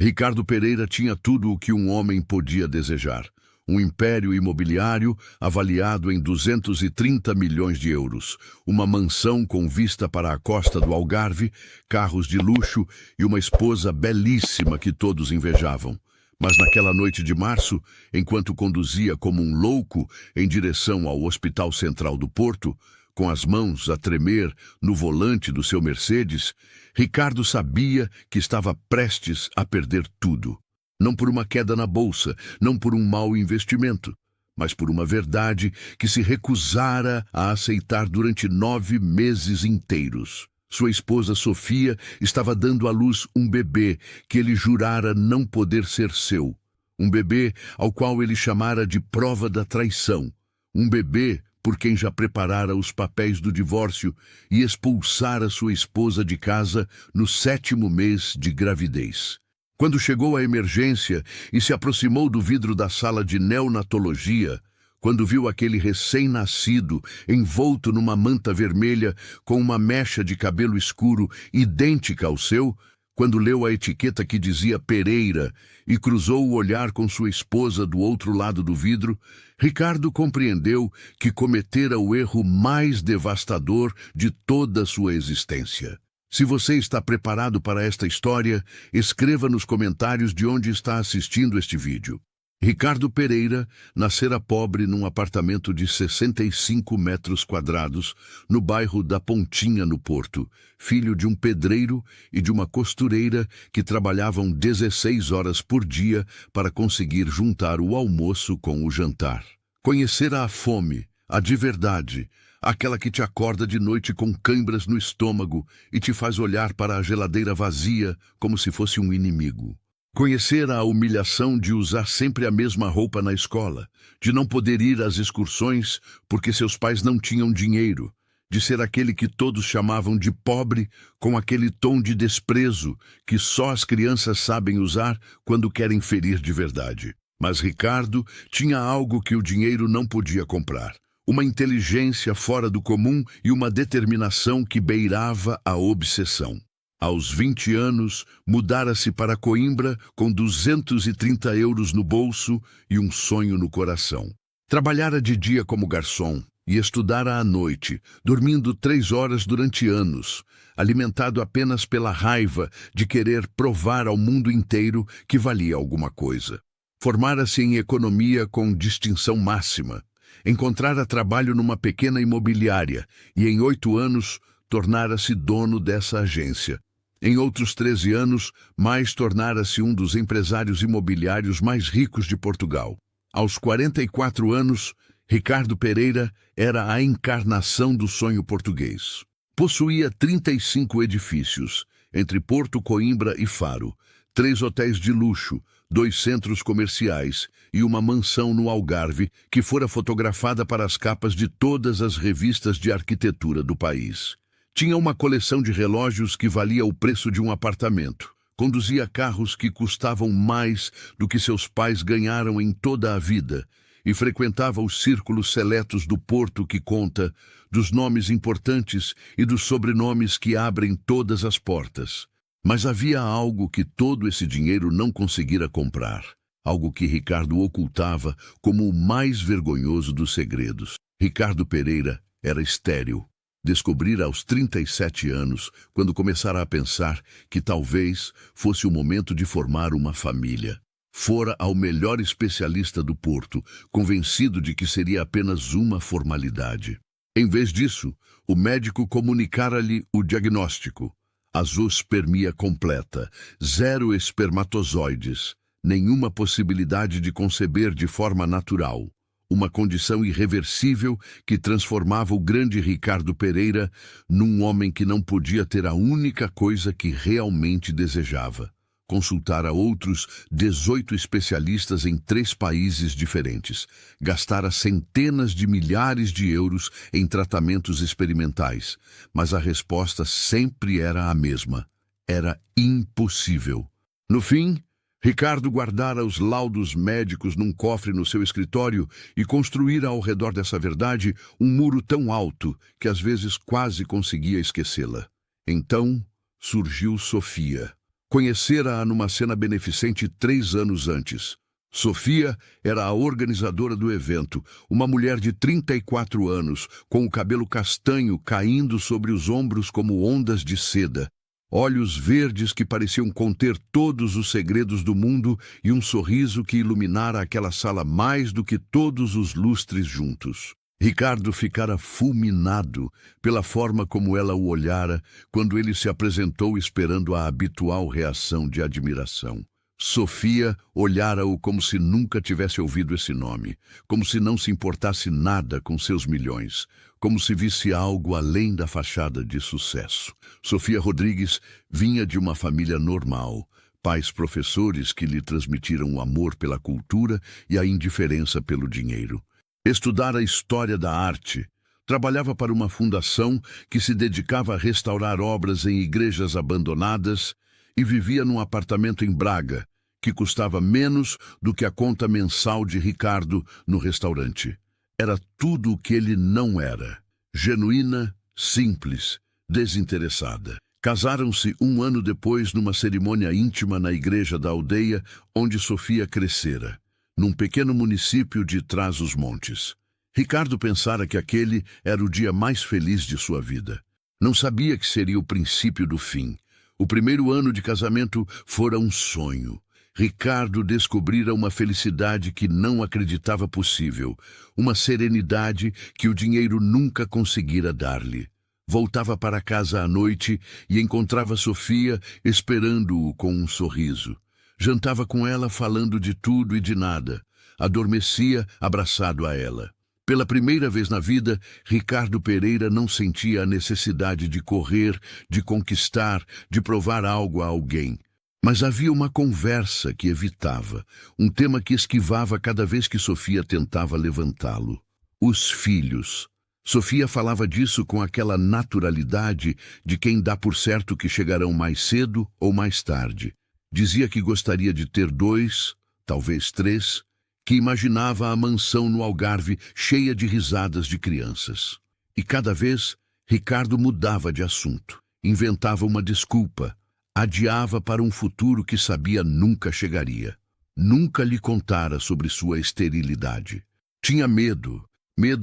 Ricardo Pereira tinha tudo o que um homem podia desejar. Um império imobiliário avaliado em 230 milhões de euros, uma mansão com vista para a costa do Algarve, carros de luxo e uma esposa belíssima que todos invejavam. Mas naquela noite de março, enquanto conduzia como um louco em direção ao Hospital Central do Porto, com as mãos a tremer no volante do seu Mercedes, Ricardo sabia que estava prestes a perder tudo. Não por uma queda na bolsa, não por um mau investimento, mas por uma verdade que se recusara a aceitar durante 9 meses inteiros. Sua esposa Sofia estava dando à luz um bebê que ele jurara não poder ser seu. Um bebê ao qual ele chamara de prova da traição. Um bebê por quem já preparara os papéis do divórcio e expulsara sua esposa de casa no 7º mês de gravidez. Quando chegou a emergência e se aproximou do vidro da sala de neonatologia, quando viu aquele recém-nascido envolto numa manta vermelha com uma mecha de cabelo escuro idêntica ao seu, quando leu a etiqueta que dizia Pereira e cruzou o olhar com sua esposa do outro lado do vidro, Ricardo compreendeu que cometera o erro mais devastador de toda a sua existência. Se você está preparado para esta história, escreva nos comentários de onde está assistindo este vídeo. Ricardo Pereira nascera pobre num apartamento de 65 metros quadrados, no bairro da Pontinha, no Porto, filho de um pedreiro e de uma costureira que trabalhavam 16 horas por dia para conseguir juntar o almoço com o jantar. Conhecera a fome, a de verdade, aquela que te acorda de noite com cãibras no estômago e te faz olhar para a geladeira vazia como se fosse um inimigo. Conhecera a humilhação de usar sempre a mesma roupa na escola, de não poder ir às excursões porque seus pais não tinham dinheiro, de ser aquele que todos chamavam de pobre com aquele tom de desprezo que só as crianças sabem usar quando querem ferir de verdade. Mas Ricardo tinha algo que o dinheiro não podia comprar. Uma inteligência fora do comum e uma determinação que beirava a obsessão. Aos 20 anos, mudara-se para Coimbra com 230 euros no bolso e um sonho no coração. Trabalhara de dia como garçom e estudara à noite, dormindo 3 horas durante anos, alimentado apenas pela raiva de querer provar ao mundo inteiro que valia alguma coisa. Formara-se em economia com distinção máxima. Encontrara trabalho numa pequena imobiliária e, em 8 anos, tornara-se dono dessa agência. Em outros 13 anos, mais tornara-se um dos empresários imobiliários mais ricos de Portugal. Aos 44 anos, Ricardo Pereira era a encarnação do sonho português. Possuía 35 edifícios, entre Porto, Coimbra e Faro, 3 hotéis de luxo, 2 centros comerciais e uma mansão no Algarve que fora fotografada para as capas de todas as revistas de arquitetura do país. Tinha uma coleção de relógios que valia o preço de um apartamento. Conduzia carros que custavam mais do que seus pais ganharam em toda a vida e frequentava os círculos seletos do Porto que conta, dos nomes importantes e dos sobrenomes que abrem todas as portas. Mas havia algo que todo esse dinheiro não conseguira comprar, algo que Ricardo ocultava como o mais vergonhoso dos segredos. Ricardo Pereira era estéril. Descobrira aos 37 anos, quando começara a pensar que talvez fosse o momento de formar uma família. Fora ao melhor especialista do Porto, convencido de que seria apenas uma formalidade. Em vez disso, o médico comunicara-lhe o diagnóstico. Azoospermia completa, 0 espermatozoides, nenhuma possibilidade de conceber de forma natural. Uma condição irreversível que transformava o grande Ricardo Pereira num homem que não podia ter a única coisa que realmente desejava: consultara outros 18 especialistas em 3 países diferentes, gastara centenas de milhares de euros em tratamentos experimentais, mas a resposta sempre era a mesma: era impossível. No fim, Ricardo guardara os laudos médicos num cofre no seu escritório e construíra ao redor dessa verdade um muro tão alto que às vezes quase conseguia esquecê-la. Então surgiu Sofia, Conhecera-a numa cena beneficente 3 anos antes. Sofia era a organizadora do evento, uma mulher de 34 anos, com o cabelo castanho caindo sobre os ombros como ondas de seda, olhos verdes que pareciam conter todos os segredos do mundo e um sorriso que iluminara aquela sala mais do que todos os lustres juntos. Ricardo ficara fulminado pela forma como ela o olhara quando ele se apresentou esperando a habitual reação de admiração. Sofia olhara-o como se nunca tivesse ouvido esse nome, como se não se importasse nada com seus milhões, como se visse algo além da fachada de sucesso. Sofia Rodrigues vinha de uma família normal, pais professores que lhe transmitiram o amor pela cultura e a indiferença pelo dinheiro. Estudara história da arte, trabalhava para uma fundação que se dedicava a restaurar obras em igrejas abandonadas e vivia num apartamento em Braga, que custava menos do que a conta mensal de Ricardo no restaurante. Era tudo o que ele não era. Genuína, simples, desinteressada. Casaram-se 1 ano depois numa cerimônia íntima na igreja da aldeia onde Sofia crescera, num pequeno município de Trás-os-Montes. Ricardo pensara que aquele era o dia mais feliz de sua vida. Não sabia que seria o princípio do fim. O primeiro ano de casamento fora um sonho. Ricardo descobrira uma felicidade que não acreditava possível, uma serenidade que o dinheiro nunca conseguira dar-lhe. Voltava para casa à noite e encontrava Sofia esperando-o com um sorriso. Jantava com ela falando de tudo e de nada. Adormecia abraçado a ela. Pela primeira vez na vida, Ricardo Pereira não sentia a necessidade de correr, de conquistar, de provar algo a alguém. Mas havia uma conversa que evitava, um tema que esquivava cada vez que Sofia tentava levantá-lo. Os filhos. Sofia falava disso com aquela naturalidade de quem dá por certo que chegarão mais cedo ou mais tarde. Dizia que gostaria de ter 2, talvez 3, que imaginava a mansão no Algarve cheia de risadas de crianças. E cada vez, Ricardo mudava de assunto, inventava uma desculpa, adiava para um futuro que sabia nunca chegaria. Nunca lhe contara sobre sua esterilidade. Tinha medo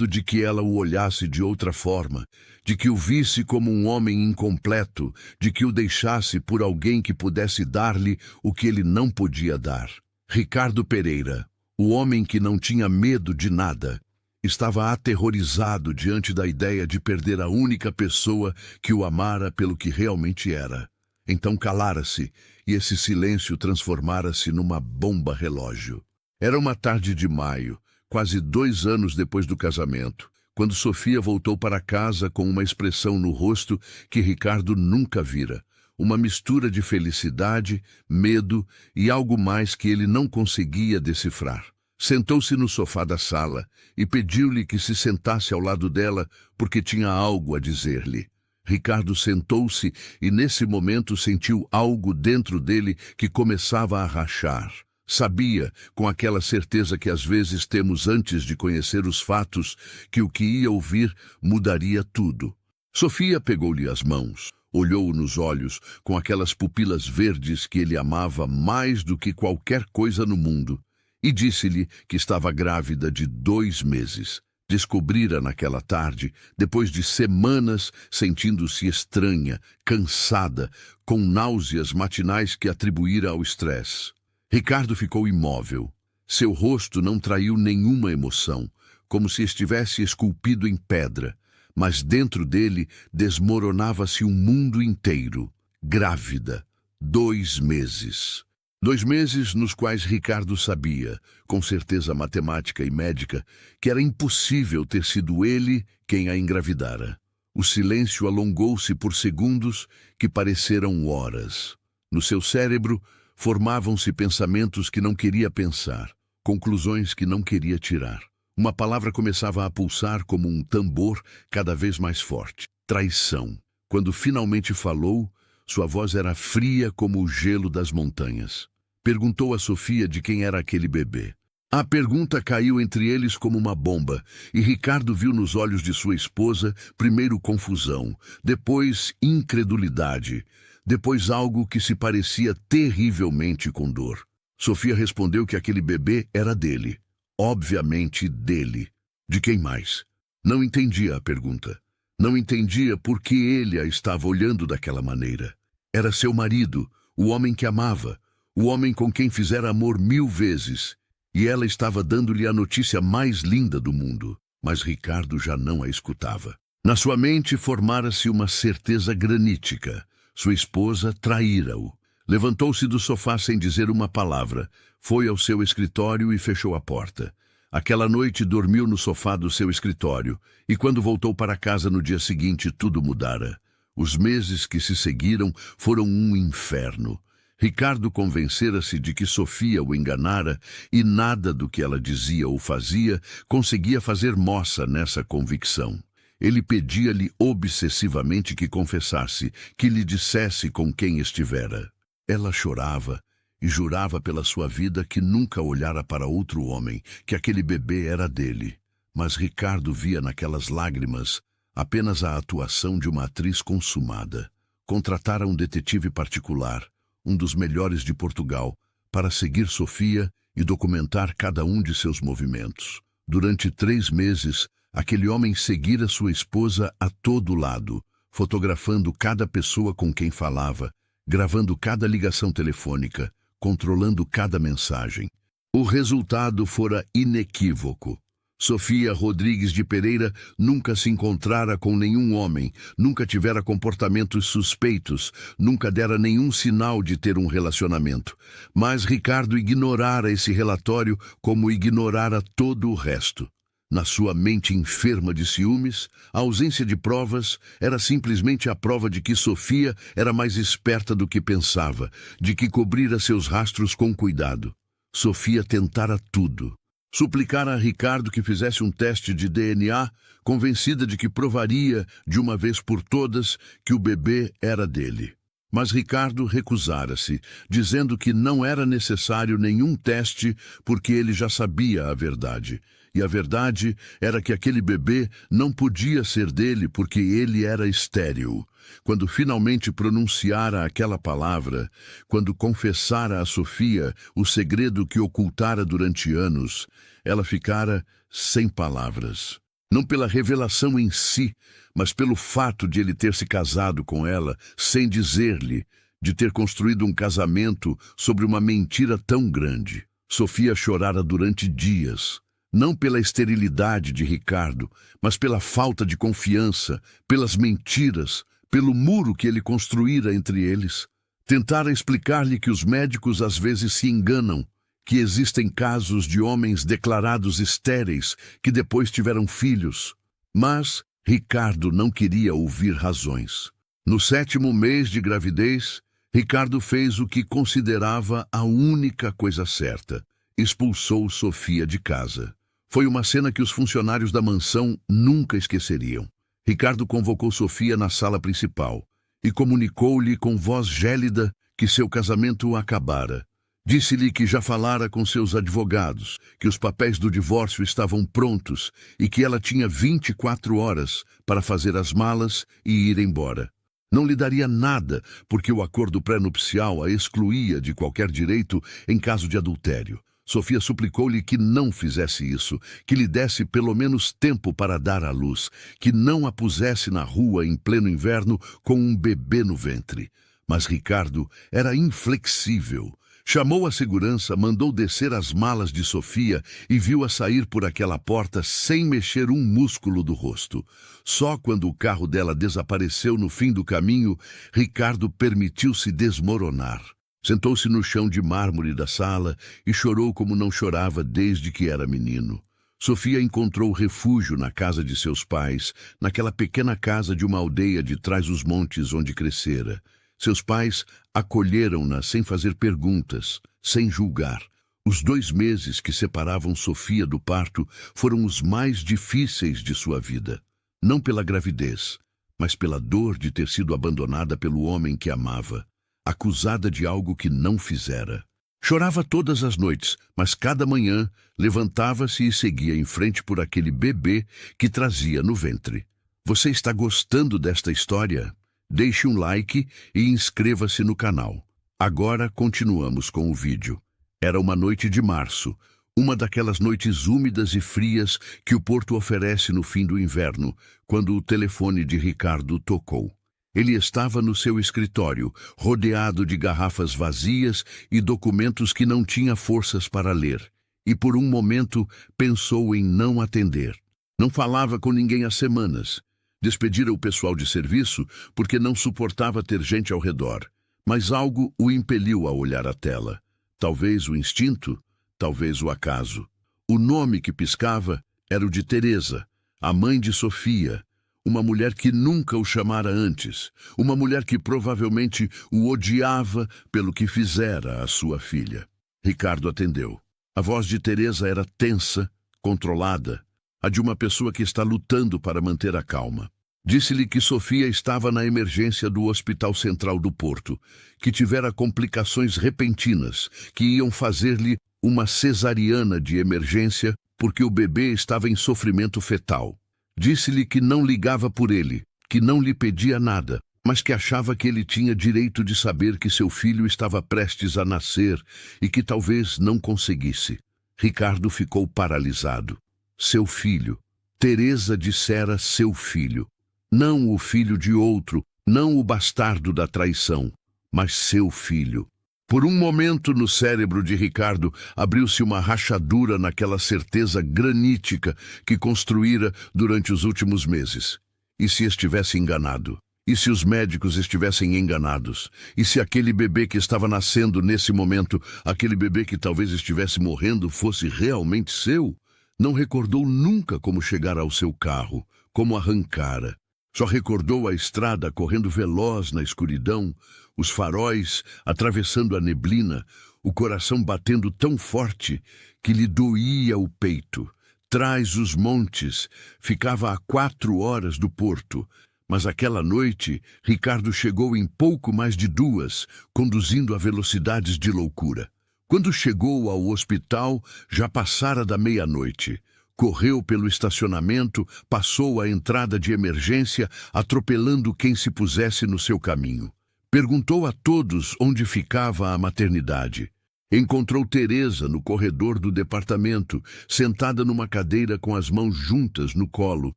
de que ela o olhasse de outra forma, de que o visse como um homem incompleto, de que o deixasse por alguém que pudesse dar-lhe o que ele não podia dar. Ricardo Pereira, o homem que não tinha medo de nada, estava aterrorizado diante da ideia de perder a única pessoa que o amara pelo que realmente era. Então calara-se, e esse silêncio transformara-se numa bomba relógio. Era uma tarde de maio, quase 2 anos depois do casamento, quando Sofia voltou para casa com uma expressão no rosto que Ricardo nunca vira. Uma mistura de felicidade, medo e algo mais que ele não conseguia decifrar. Sentou-se no sofá da sala e pediu-lhe que se sentasse ao lado dela porque tinha algo a dizer-lhe. Ricardo sentou-se e nesse momento sentiu algo dentro dele que começava a rachar. Sabia, com aquela certeza que às vezes temos antes de conhecer os fatos, que o que ia ouvir mudaria tudo. Sofia pegou-lhe as mãos, olhou-o nos olhos com aquelas pupilas verdes que ele amava mais do que qualquer coisa no mundo, e disse-lhe que estava grávida de 2 meses. Descobrira naquela tarde, depois de semanas sentindo-se estranha, cansada, com náuseas matinais que atribuíra ao estresse. Ricardo ficou imóvel. Seu rosto não traiu nenhuma emoção, como se estivesse esculpido em pedra, mas dentro dele desmoronava-se um mundo inteiro. Grávida. 2 meses. 2 meses nos quais Ricardo sabia, com certeza matemática e médica, que era impossível ter sido ele quem a engravidara. O silêncio alongou-se por segundos que pareceram horas. No seu cérebro, formavam-se pensamentos que não queria pensar, conclusões que não queria tirar. Uma palavra começava a pulsar como um tambor cada vez mais forte. Traição. Quando finalmente falou, sua voz era fria como o gelo das montanhas. Perguntou a Sofia de quem era aquele bebê. A pergunta caiu entre eles como uma bomba, e Ricardo viu nos olhos de sua esposa primeiro confusão, depois incredulidade, depois algo que se parecia terrivelmente com dor. Sofia respondeu que aquele bebê era dele. Obviamente dele. De quem mais? Não entendia a pergunta. Não entendia por que ele a estava olhando daquela maneira. Era seu marido, o homem que amava, o homem com quem fizera amor 1000 vezes. E ela estava dando-lhe a notícia mais linda do mundo. Mas Ricardo já não a escutava. Na sua mente formara-se uma certeza granítica. Sua esposa traíra-o. Levantou-se do sofá sem dizer uma palavra. Foi ao seu escritório e fechou a porta. Aquela noite dormiu no sofá do seu escritório, e quando voltou para casa no dia seguinte, tudo mudara. Os meses que se seguiram foram um inferno. Ricardo convencera-se de que Sofia o enganara, e nada do que ela dizia ou fazia conseguia fazer moça nessa convicção. Ele pedia-lhe obsessivamente que confessasse, que lhe dissesse com quem estivera. Ela chorava e jurava pela sua vida que nunca olhara para outro homem, que aquele bebê era dele. Mas Ricardo via naquelas lágrimas apenas a atuação de uma atriz consumada. Contratara um detetive particular, um dos melhores de Portugal, para seguir Sofia e documentar cada um de seus movimentos. Durante 3 meses, aquele homem seguira sua esposa a todo lado, fotografando cada pessoa com quem falava, gravando cada ligação telefônica, controlando cada mensagem. O resultado fora inequívoco. Sofia Rodrigues de Pereira nunca se encontrara com nenhum homem, nunca tivera comportamentos suspeitos, nunca dera nenhum sinal de ter um relacionamento. Mas Ricardo ignorara esse relatório como ignorara todo o resto. Na sua mente enferma de ciúmes, a ausência de provas era simplesmente a prova de que Sofia era mais esperta do que pensava, de que cobrira seus rastros com cuidado. Sofia tentara tudo. Suplicara a Ricardo que fizesse um teste de DNA, convencida de que provaria, de uma vez por todas, que o bebê era dele. Mas Ricardo recusara-se, dizendo que não era necessário nenhum teste porque ele já sabia a verdade. E a verdade era que aquele bebê não podia ser dele porque ele era estéril. Quando finalmente pronunciara aquela palavra, quando confessara a Sofia o segredo que ocultara durante anos, ela ficara sem palavras. Não pela revelação em si, mas pelo fato de ele ter se casado com ela sem dizer-lhe, de ter construído um casamento sobre uma mentira tão grande. Sofia chorara durante dias. Não pela esterilidade de Ricardo, mas pela falta de confiança, pelas mentiras, pelo muro que ele construíra entre eles. Tentara explicar-lhe que os médicos às vezes se enganam, que existem casos de homens declarados estéreis que depois tiveram filhos. Mas Ricardo não queria ouvir razões. No 7º mês de gravidez, Ricardo fez o que considerava a única coisa certa: expulsou Sofia de casa. Foi uma cena que os funcionários da mansão nunca esqueceriam. Ricardo convocou Sofia na sala principal e comunicou-lhe com voz gélida que seu casamento acabara. Disse-lhe que já falara com seus advogados, que os papéis do divórcio estavam prontos e que ela tinha 24 horas para fazer as malas e ir embora. Não lhe daria nada, porque o acordo pré-nupcial a excluía de qualquer direito em caso de adultério. Sofia suplicou-lhe que não fizesse isso, que lhe desse pelo menos tempo para dar à luz, que não a pusesse na rua em pleno inverno com um bebê no ventre. Mas Ricardo era inflexível. Chamou a segurança, mandou descer as malas de Sofia e viu-a sair por aquela porta sem mexer um músculo do rosto. Só quando o carro dela desapareceu no fim do caminho, Ricardo permitiu-se desmoronar. Sentou-se no chão de mármore da sala e chorou como não chorava desde que era menino. Sofia encontrou refúgio na casa de seus pais, naquela pequena casa de uma aldeia de Trás-os-Montes onde crescera. Seus pais acolheram-na sem fazer perguntas, sem julgar. Os 2 meses que separavam Sofia do parto foram os mais difíceis de sua vida. Não pela gravidez, mas pela dor de ter sido abandonada pelo homem que amava, acusada de algo que não fizera. Chorava todas as noites, mas cada manhã levantava-se e seguia em frente por aquele bebê que trazia no ventre. Você está gostando desta história? deixe um like e inscreva-se no canal. Agora continuamos com o vídeo. Era uma noite de março, uma daquelas noites úmidas e frias que o Porto oferece no fim do inverno, quando o telefone de Ricardo tocou. Ele estava no seu escritório, rodeado de garrafas vazias e documentos que não tinha forças para ler, e por um momento pensou em não atender. Não falava com ninguém há semanas. Despedira o pessoal de serviço porque não suportava ter gente ao redor, mas algo o impeliu a olhar a tela. Talvez o instinto, talvez o acaso. O nome que piscava era o de Teresa, a mãe de Sofia, uma mulher que nunca o chamara antes, uma mulher que provavelmente o odiava pelo que fizera à sua filha. Ricardo atendeu. A voz de Teresa era tensa, controlada, a de uma pessoa que está lutando para manter a calma. Disse-lhe que Sofia estava na emergência do Hospital Central do Porto, que tivera complicações repentinas, que iam fazer-lhe uma cesariana de emergência porque o bebê estava em sofrimento fetal. Disse-lhe que não ligava por ele, que não lhe pedia nada, mas que achava que ele tinha direito de saber que seu filho estava prestes a nascer e que talvez não conseguisse. Ricardo ficou paralisado. Seu filho. Teresa dissera seu filho. Não o filho de outro, não o bastardo da traição, mas seu filho. Por um momento no cérebro de Ricardo abriu-se uma rachadura naquela certeza granítica que construíra durante os últimos meses. E se estivesse enganado? E se os médicos estivessem enganados? E se aquele bebê que estava nascendo nesse momento, aquele bebê que talvez estivesse morrendo, fosse realmente seu? Não recordou nunca como chegar ao seu carro, como arrancara. Só recordou a estrada correndo veloz na escuridão, os faróis atravessando a neblina, o coração batendo tão forte que lhe doía o peito. Trás os montes, ficava a 4 horas do Porto, mas aquela noite Ricardo chegou em pouco mais de 2, conduzindo a velocidades de loucura. Quando chegou ao hospital, já passara da meia-noite. Correu pelo estacionamento, passou a entrada de emergência, atropelando quem se pusesse no seu caminho. Perguntou a todos onde ficava a maternidade. Encontrou Teresa no corredor do departamento, sentada numa cadeira com as mãos juntas no colo,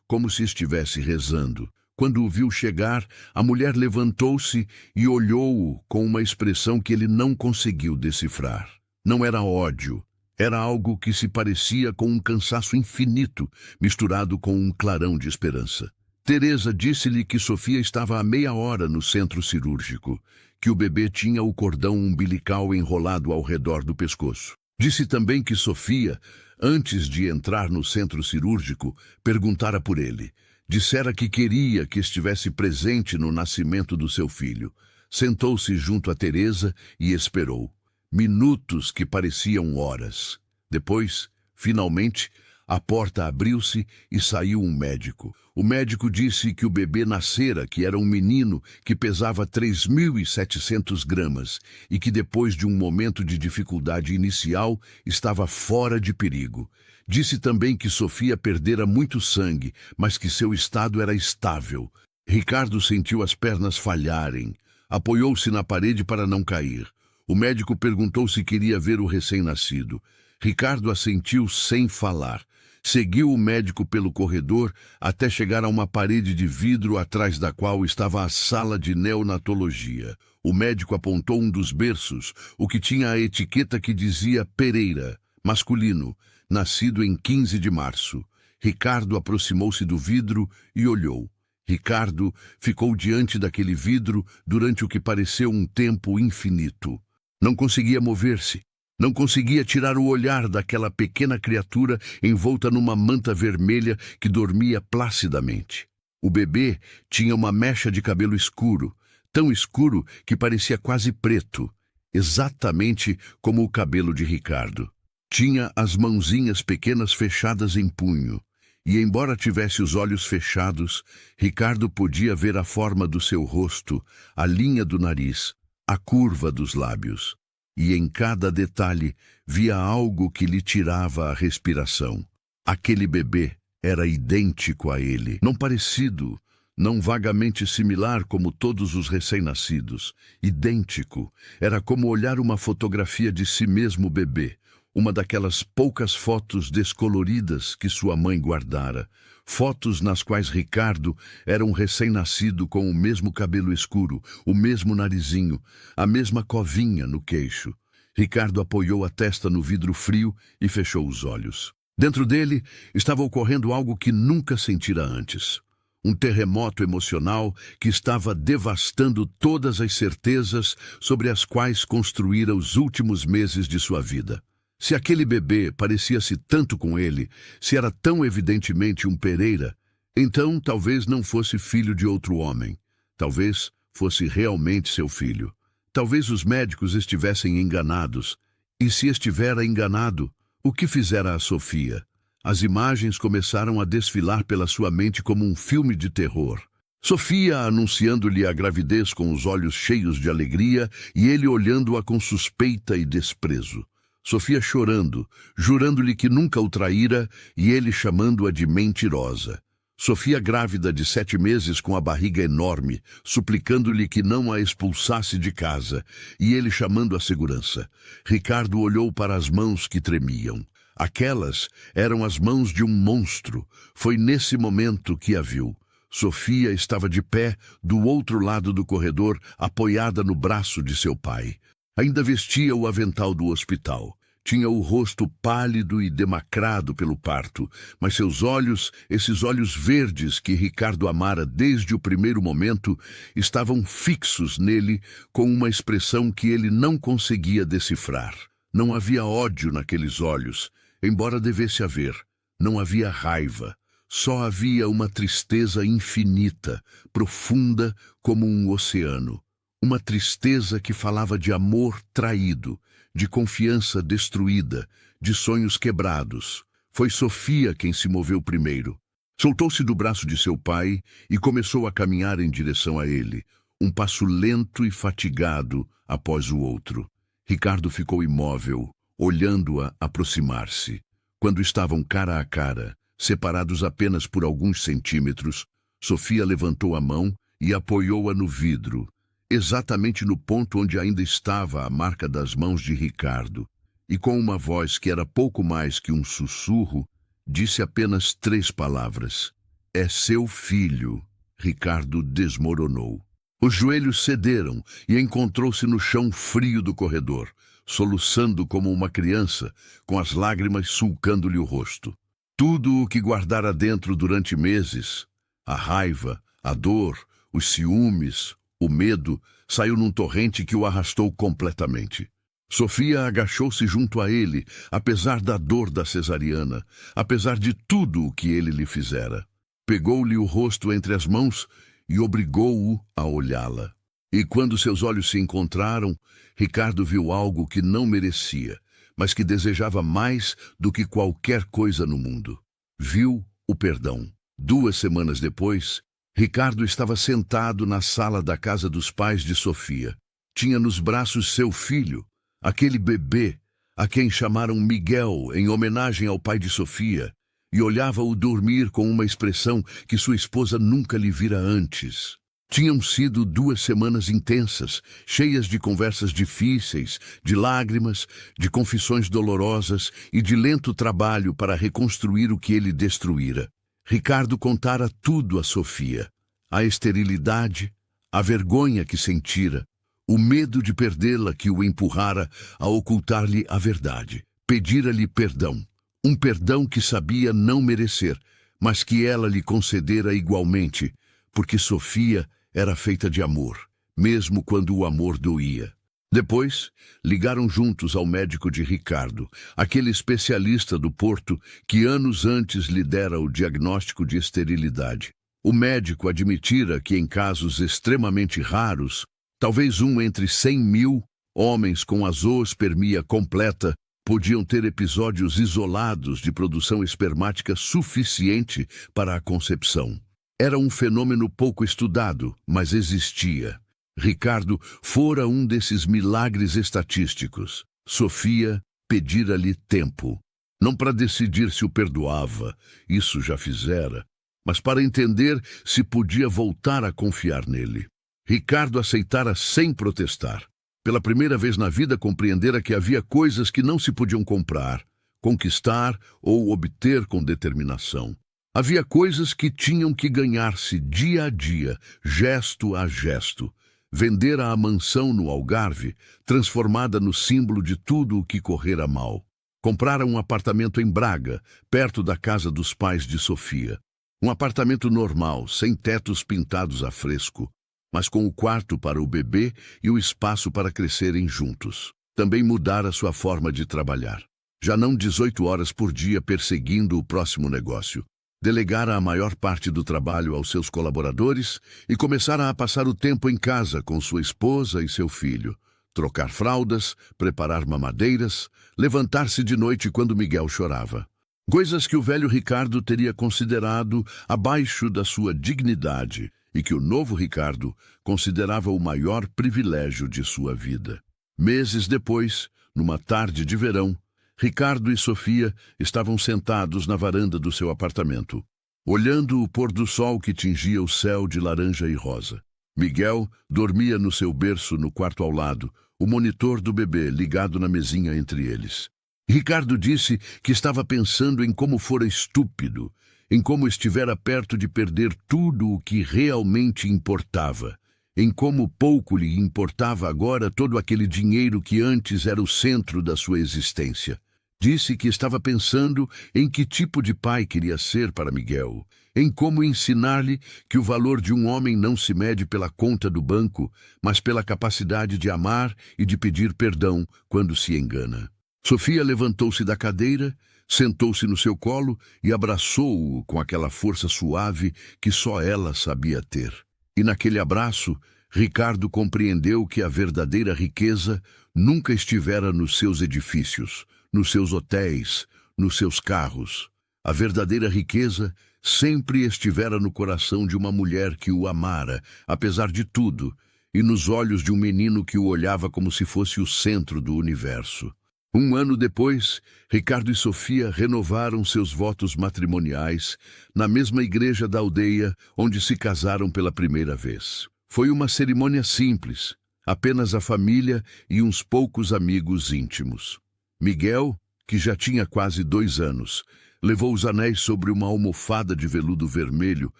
como se estivesse rezando. Quando o viu chegar, a mulher levantou-se e olhou-o com uma expressão que ele não conseguiu decifrar. Não era ódio. Era algo que se parecia com um cansaço infinito, misturado com um clarão de esperança. Teresa disse-lhe que Sofia estava há meia hora no centro cirúrgico, que o bebê tinha o cordão umbilical enrolado ao redor do pescoço. Disse também que Sofia, antes de entrar no centro cirúrgico, perguntara por ele. Dissera que queria que estivesse presente no nascimento do seu filho. Sentou-se junto a Teresa e esperou. Minutos que pareciam horas. Depois, finalmente, a porta abriu-se e saiu um médico. O médico disse que o bebê nascera, que era um menino que pesava 3.700 gramas e que depois de um momento de dificuldade inicial estava fora de perigo. Disse também que Sofia perdera muito sangue, mas que seu estado era estável. Ricardo sentiu as pernas falharem. Apoiou-se na parede para não cair. O médico perguntou se queria ver o recém-nascido. Ricardo assentiu sem falar. Seguiu o médico pelo corredor até chegar a uma parede de vidro atrás da qual estava a sala de neonatologia. O médico apontou um dos berços, o que tinha a etiqueta que dizia Pereira, masculino, nascido em 15 de março. Ricardo aproximou-se do vidro e olhou. Ricardo ficou diante daquele vidro durante o que pareceu um tempo infinito. Não conseguia mover-se. Não conseguia tirar o olhar daquela pequena criatura envolta numa manta vermelha que dormia placidamente. O bebê tinha uma mecha de cabelo escuro, tão escuro que parecia quase preto, exatamente como o cabelo de Ricardo. Tinha as mãozinhas pequenas fechadas em punho, e embora tivesse os olhos fechados, Ricardo podia ver a forma do seu rosto, a linha do nariz, a curva dos lábios. E em cada detalhe via algo que lhe tirava a respiração. Aquele bebê era idêntico a ele, não parecido, Não vagamente similar como todos os recém-nascidos, idêntico. Era como olhar uma fotografia de si mesmo bebê, uma daquelas poucas fotos descoloridas que sua mãe guardara. Fotos nas quais Ricardo era um recém-nascido com o mesmo cabelo escuro, o mesmo narizinho, a mesma covinha no queixo. Ricardo apoiou a testa no vidro frio e fechou os olhos. Dentro dele estava ocorrendo algo que nunca sentira antes. Um terremoto emocional que estava devastando todas as certezas sobre as quais construíra os últimos meses de sua vida. Se aquele bebê parecia-se tanto com ele, se era tão evidentemente um Pereira, então talvez não fosse filho de outro homem. Talvez fosse realmente seu filho. Talvez os médicos estivessem enganados. E se estivera enganado, o que fizera a Sofia? As imagens começaram a desfilar pela sua mente como um filme de terror. Sofia anunciando-lhe a gravidez com os olhos cheios de alegria e ele olhando-a com suspeita e desprezo. Sofia chorando, jurando-lhe que nunca o traíra e ele chamando-a de mentirosa. Sofia grávida de 7 meses com a barriga enorme, suplicando-lhe que não a expulsasse de casa, e ele chamando a segurança. Ricardo olhou para as mãos que tremiam. Aquelas eram as mãos de um monstro. Foi nesse momento que a viu. Sofia estava de pé do outro lado do corredor, apoiada no braço de seu pai. Ainda vestia o avental do hospital. Tinha o rosto pálido e demacrado pelo parto, mas seus olhos, esses olhos verdes que Ricardo amara desde o primeiro momento, estavam fixos nele com uma expressão que ele não conseguia decifrar. Não havia ódio naqueles olhos, embora devesse haver. Não havia raiva. Só havia uma tristeza infinita, profunda como um oceano. Uma tristeza que falava de amor traído, de confiança destruída, de sonhos quebrados. Foi Sofia quem se moveu primeiro. Soltou-se do braço de seu pai e começou a caminhar em direção a ele, um passo lento e fatigado após o outro. Ricardo ficou imóvel, olhando-a aproximar-se. Quando estavam cara a cara, separados apenas por alguns centímetros, Sofia levantou a mão e apoiou-a no vidro, exatamente no ponto onde ainda estava a marca das mãos de Ricardo, e com uma voz que era pouco mais que um sussurro, disse apenas 3 palavras. É seu filho. Ricardo desmoronou. Os joelhos cederam e encontrou-se no chão frio do corredor, soluçando como uma criança, com as lágrimas sulcando-lhe o rosto. Tudo o que guardara dentro durante meses, a raiva, a dor, os ciúmes, o medo, saiu num torrente que o arrastou completamente. Sofia agachou-se junto a ele, apesar da dor da cesariana, apesar de tudo o que ele lhe fizera. Pegou-lhe o rosto entre as mãos e obrigou-o a olhá-la. E quando seus olhos se encontraram, Ricardo viu algo que não merecia, mas que desejava mais do que qualquer coisa no mundo. Viu o perdão. 2 semanas depois, Ricardo estava sentado na sala da casa dos pais de Sofia. Tinha nos braços seu filho, aquele bebê, a quem chamaram Miguel em homenagem ao pai de Sofia, e olhava-o dormir com uma expressão que sua esposa nunca lhe vira antes. Tinham sido 2 semanas intensas, cheias de conversas difíceis, de lágrimas, de confissões dolorosas e de lento trabalho para reconstruir o que ele destruíra. Ricardo contara tudo a Sofia. A esterilidade, a vergonha que sentira, o medo de perdê-la que o empurrara a ocultar-lhe a verdade. Pedira-lhe perdão. Um perdão que sabia não merecer, mas que ela lhe concedera igualmente, porque Sofia era feita de amor, mesmo quando o amor doía. Depois, ligaram juntos ao médico de Ricardo, aquele especialista do Porto que anos antes lhe dera o diagnóstico de esterilidade. O médico admitira que em casos extremamente raros, talvez um entre 100.000, homens com a zoospermia completa podiam ter episódios isolados de produção espermática suficiente para a concepção. Era um fenômeno pouco estudado, mas existia. Ricardo fora um desses milagres estatísticos. Sofia pedira-lhe tempo. Não para decidir se o perdoava, isso já fizera, mas para entender se podia voltar a confiar nele. Ricardo aceitara sem protestar. Pela primeira vez na vida compreendera que havia coisas que não se podiam comprar, conquistar ou obter com determinação. Havia coisas que tinham que ganhar-se dia a dia, gesto a gesto. Vendera a mansão no Algarve, transformada no símbolo de tudo o que correra mal. Comprara um apartamento em Braga, perto da casa dos pais de Sofia. Um apartamento normal, sem tetos pintados a fresco, mas com o quarto para o bebê e o espaço para crescerem juntos. Também mudara sua forma de trabalhar. Já não 18 horas por dia perseguindo o próximo negócio. Delegara a maior parte do trabalho aos seus colaboradores e começara a passar o tempo em casa com sua esposa e seu filho. Trocar fraldas, preparar mamadeiras, levantar-se de noite quando Miguel chorava. Coisas que o velho Ricardo teria considerado abaixo da sua dignidade e que o novo Ricardo considerava o maior privilégio de sua vida. Meses depois, numa tarde de verão, Ricardo e Sofia estavam sentados na varanda do seu apartamento, olhando o pôr do sol que tingia o céu de laranja e rosa. Miguel dormia no seu berço no quarto ao lado, o monitor do bebê ligado na mesinha entre eles. Ricardo disse que estava pensando em como fora estúpido, em como estivera perto de perder tudo o que realmente importava, em como pouco lhe importava agora todo aquele dinheiro que antes era o centro da sua existência. Disse que estava pensando em que tipo de pai queria ser para Miguel, em como ensinar-lhe que o valor de um homem não se mede pela conta do banco, mas pela capacidade de amar e de pedir perdão quando se engana. Sofia levantou-se da cadeira, sentou-se no seu colo e abraçou-o com aquela força suave que só ela sabia ter. E naquele abraço, Ricardo compreendeu que a verdadeira riqueza nunca estivera nos seus edifícios, nos seus hotéis, nos seus carros. A verdadeira riqueza sempre estivera no coração de uma mulher que o amara, apesar de tudo, e nos olhos de um menino que o olhava como se fosse o centro do universo. Um ano depois, Ricardo e Sofia renovaram seus votos matrimoniais na mesma igreja da aldeia onde se casaram pela primeira vez. Foi uma cerimônia simples, apenas a família e uns poucos amigos íntimos. Miguel, que já tinha quase 2 anos, levou os anéis sobre uma almofada de veludo vermelho,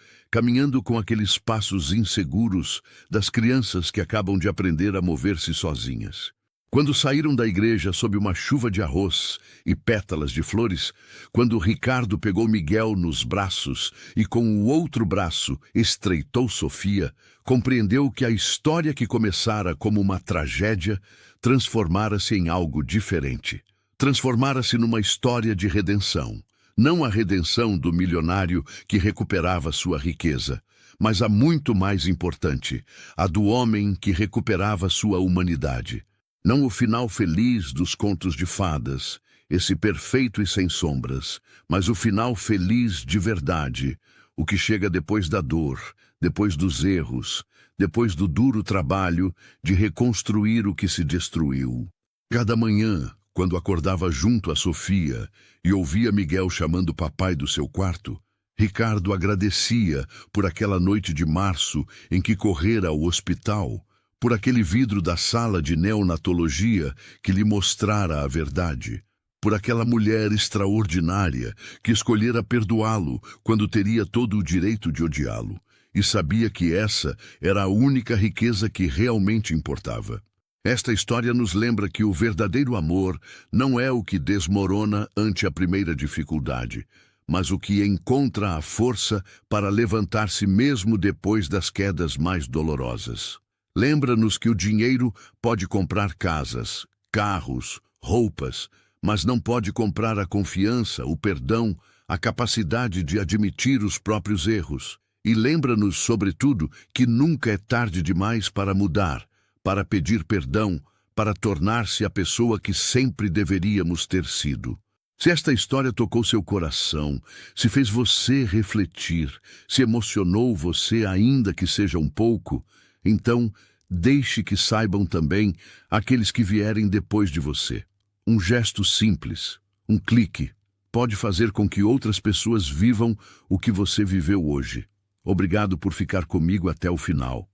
caminhando com aqueles passos inseguros das crianças que acabam de aprender a mover-se sozinhas. Quando saíram da igreja sob uma chuva de arroz e pétalas de flores, quando Ricardo pegou Miguel nos braços e com o outro braço estreitou Sofia, compreendeu que a história que começara como uma tragédia transformara-se em algo diferente. Transformara-se numa história de redenção. Não a redenção do milionário que recuperava sua riqueza, mas a muito mais importante, a do homem que recuperava sua humanidade. Não o final feliz dos contos de fadas, esse perfeito e sem sombras, mas o final feliz de verdade, o que chega depois da dor, depois dos erros, depois do duro trabalho de reconstruir o que se destruiu. Cada manhã, quando acordava junto a Sofia e ouvia Miguel chamando o papai do seu quarto, Ricardo agradecia por aquela noite de março em que correra ao hospital, por aquele vidro da sala de neonatologia que lhe mostrara a verdade, por aquela mulher extraordinária que escolhera perdoá-lo quando teria todo o direito de odiá-lo, e sabia que essa era a única riqueza que realmente importava. Esta história nos lembra que o verdadeiro amor não é o que desmorona ante a primeira dificuldade, mas o que encontra a força para levantar-se mesmo depois das quedas mais dolorosas. Lembra-nos que o dinheiro pode comprar casas, carros, roupas, mas não pode comprar a confiança, o perdão, a capacidade de admitir os próprios erros. E lembra-nos, sobretudo, que nunca é tarde demais para mudar, para pedir perdão, para tornar-se a pessoa que sempre deveríamos ter sido. Se esta história tocou seu coração, se fez você refletir, se emocionou você ainda que seja um pouco, então deixe que saibam também aqueles que vierem depois de você. Um gesto simples, um clique, pode fazer com que outras pessoas vivam o que você viveu hoje. Obrigado por ficar comigo até o final.